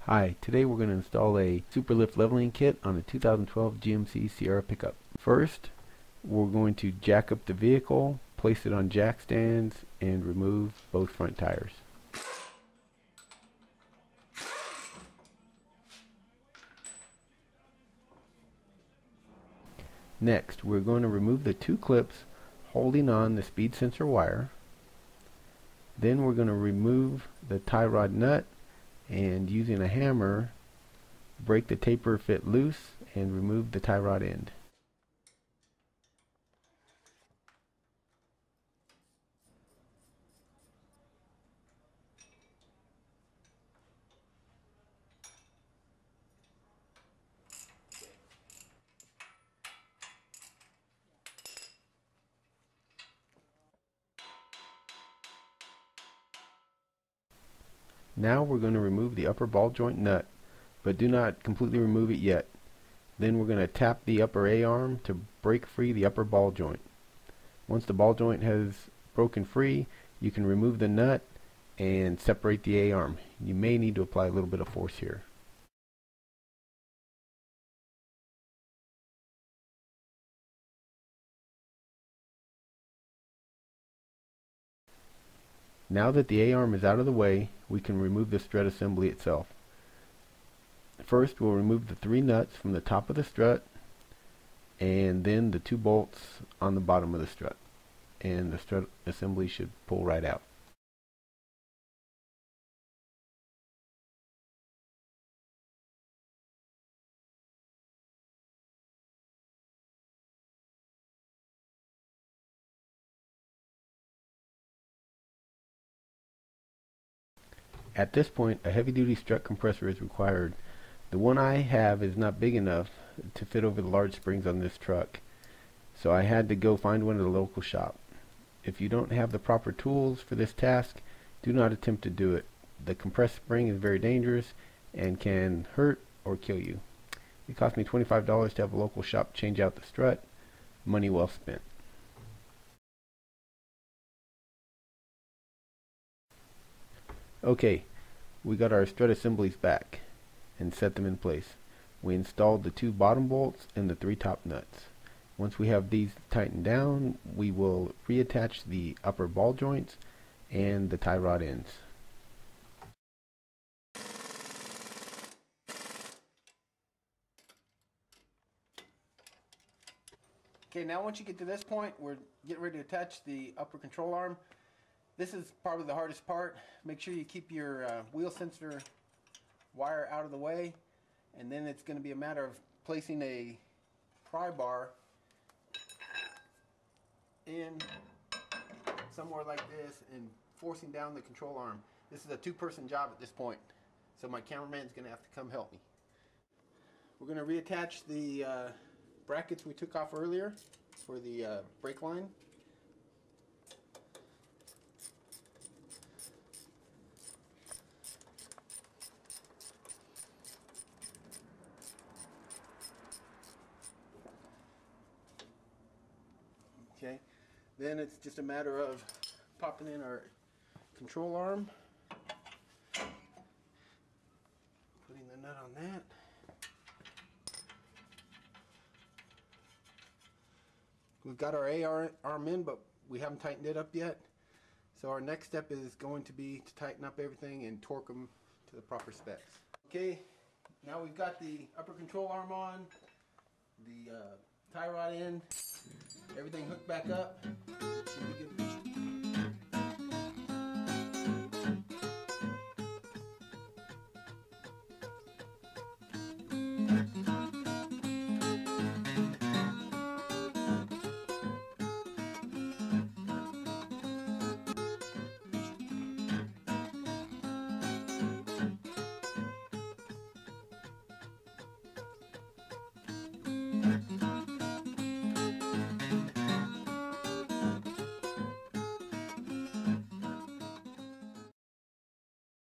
Hi, today we're going to install a Superlift leveling kit on a 2012 GMC Sierra pickup. First, we're going to jack up the vehicle, place it on jack stands, and remove both front tires. Next, we're going to remove the two clips holding on the speed sensor wire. Then we're going to remove the tie rod nut and using a hammer break the taper fit loose and remove the tie rod end. Now we're going to remove the upper ball joint nut, but do not completely remove it yet. Then we're going to tap the upper A-arm to break free the upper ball joint. Once the ball joint has broken free, you can remove the nut and separate the A-arm. You may need to apply a little bit of force here. Now that the A-arm is out of the way, we can remove the strut assembly itself. First, we'll remove the three nuts from the top of the strut, and then the two bolts on the bottom of the strut. And the strut assembly should pull right out. At this point, a heavy-duty strut compressor is required. The one I have is not big enough to fit over the large springs on this truck, so I had to go find one at a local shop. If you don't have the proper tools for this task, do not attempt to do it. The compressed spring is very dangerous and can hurt or kill you. It cost me $25 to have a local shop change out the strut. Money well spent. Okay, we got our strut assemblies back and set them in place. We installed the two bottom bolts and the three top nuts. Once we have these tightened down, we will reattach the upper ball joints and the tie rod ends. Okay, now once you get to this point, we're getting ready to attach the upper control arm. This is probably the hardest part. Make sure you keep your wheel sensor wire out of the way, and then it's going to be a matter of placing a pry bar in somewhere like this and forcing down the control arm. This is a two-person job at this point, so my cameraman is going to have to come help me. We're going to reattach the brackets we took off earlier for the brake line. Okay, then it's just a matter of popping in our control arm, putting the nut on that. We've got our A-arm in, but we haven't tightened it up yet. So our next step is going to be to tighten up everything and torque them to the proper specs. Okay, now we've got the upper control arm on, the tie rod in, everything hooked back up. Should be good.